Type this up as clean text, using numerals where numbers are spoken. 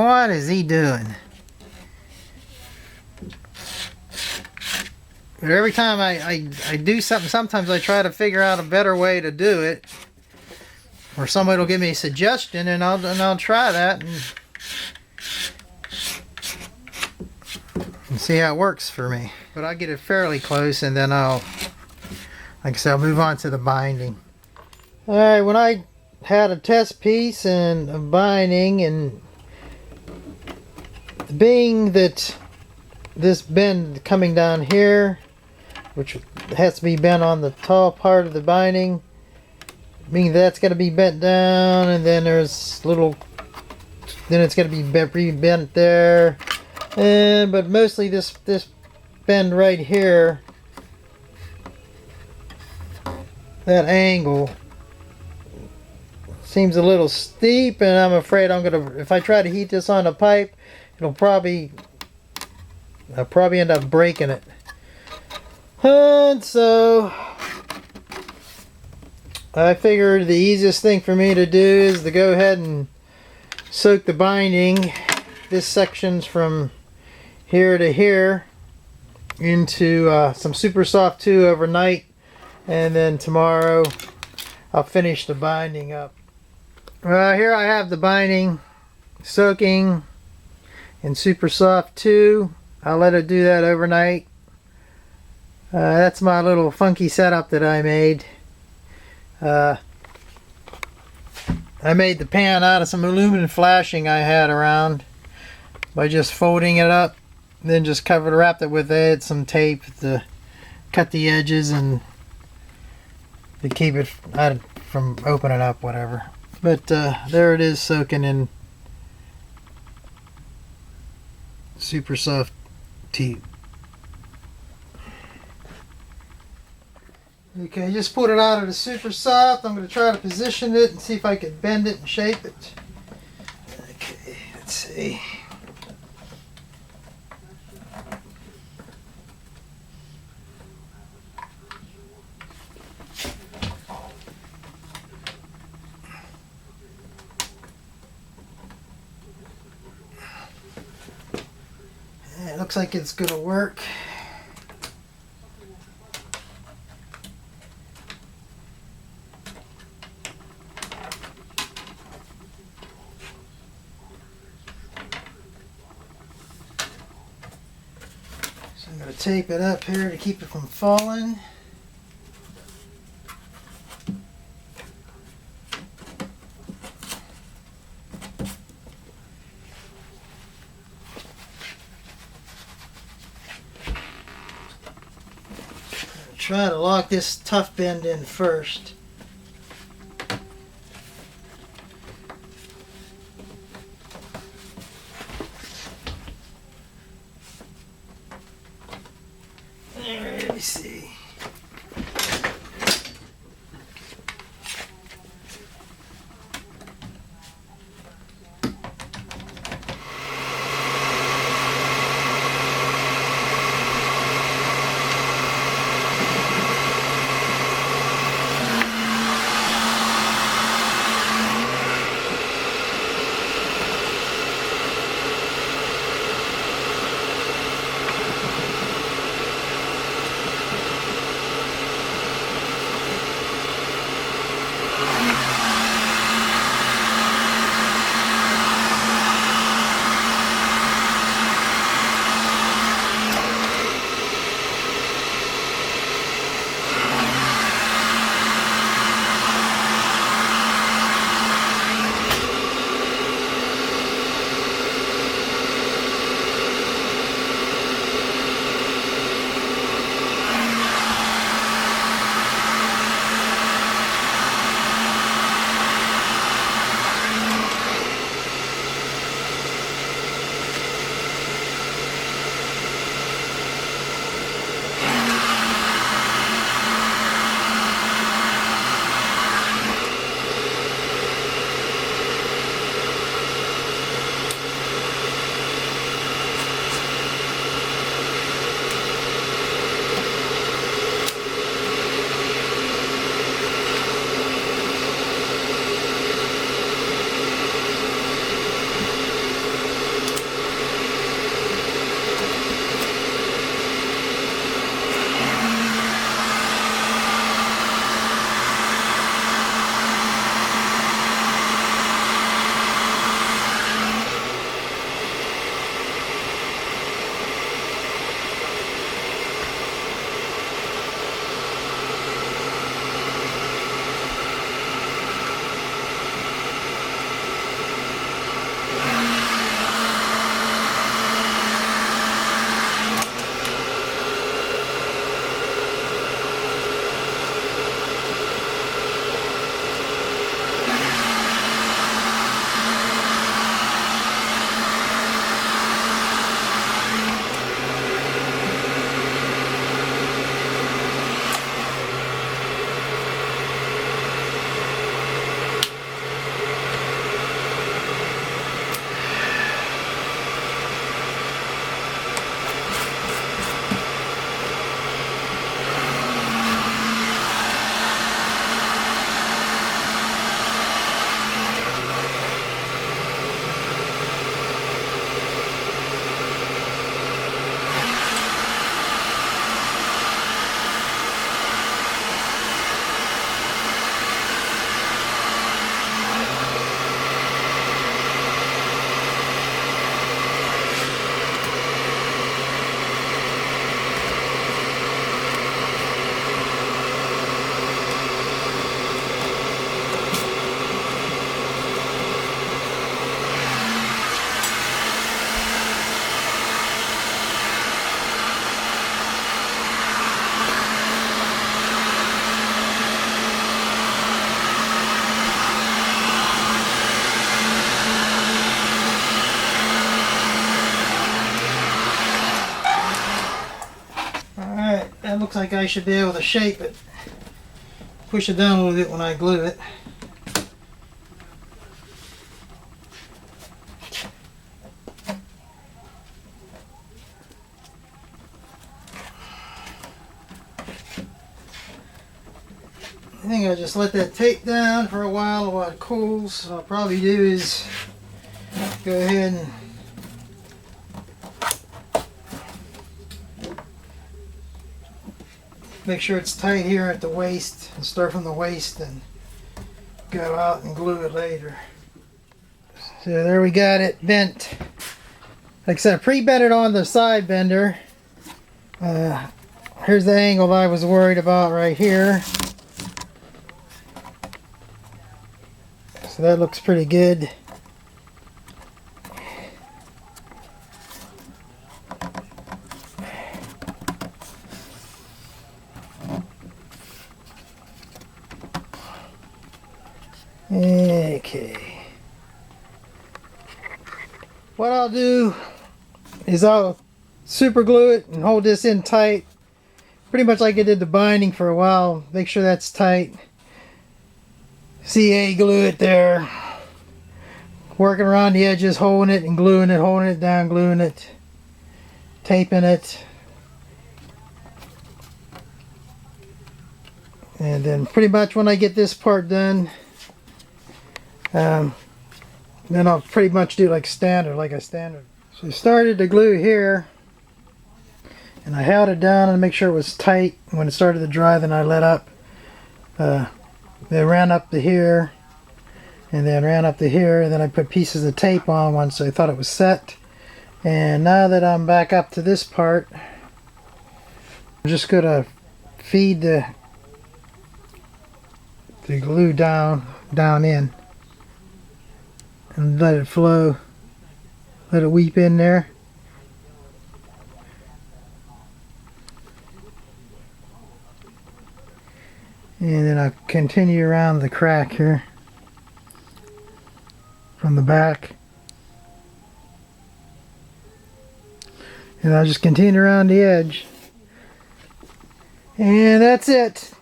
What is he doing? But every time I do something, sometimes I try to figure out a better way to do it. Or somebody will give me a suggestion and I'll try that and see how it works for me. But I get it fairly close and then like I said, I'll move on to the binding. Alright, when I had a test piece and a binding, and being that this bend coming down here, which has to be bent on the tall part of the binding, meaning that's got to be bent down, and then there's then it's going to be re-bent there, but mostly this bend right here, that angle seems a little steep, and I'm afraid if I try to heat this on a pipe, I'll probably end up breaking it. And so I figured the easiest thing for me to do is to go ahead and soak the binding, this section's from here to here, into some super soft 2 overnight, and then tomorrow I'll finish the binding up. Well, here I have the binding soaking in super soft 2. I'll let it do that overnight. That's my little funky setup that I made. I made the pan out of some aluminum flashing I had around by just folding it up, then just wrapped it with some tape to cut the edges and to keep it from opening up, whatever. But there it is, soaking in super soft tea. Okay, just put it out of the super soft. I'm going to try to position it and see if I can bend it and shape it. Okay, let's see. It looks like it's going to work. So I'm going to tape it up here to keep it from falling. Try to lock this tough bend in first. Let me see. looks like I should be able to shape it. Push it down a little bit when I glue it. I think I'll just let that tape down for a while it cools. What I'll probably do is go ahead and make sure it's tight here at the waist and start from the waist and go out and glue it later. So there we got it bent. Like I said, I pre-bent it on the side bender. Here's the angle I was worried about right here. So that looks pretty good. Okay. What I'll do is I'll super glue it and hold this in tight. Pretty much like I did the binding for a while. Make sure that's tight. CA glue it there. Working around the edges, holding it and gluing it, holding it down, gluing it, taping it. And then pretty much when I get this part done, then I'll pretty much do like a standard. So I started to glue here, and I held it down and make sure it was tight. When it started to dry, then I let up. They ran up to here, and then ran up to here, and then I put pieces of tape on once I thought it was set. And now that I'm back up to this part, I'm just gonna feed the glue down in and let it flow, let it weep in there. And then I'll continue around the crack here from the back. And I'll just continue around the edge. And that's it.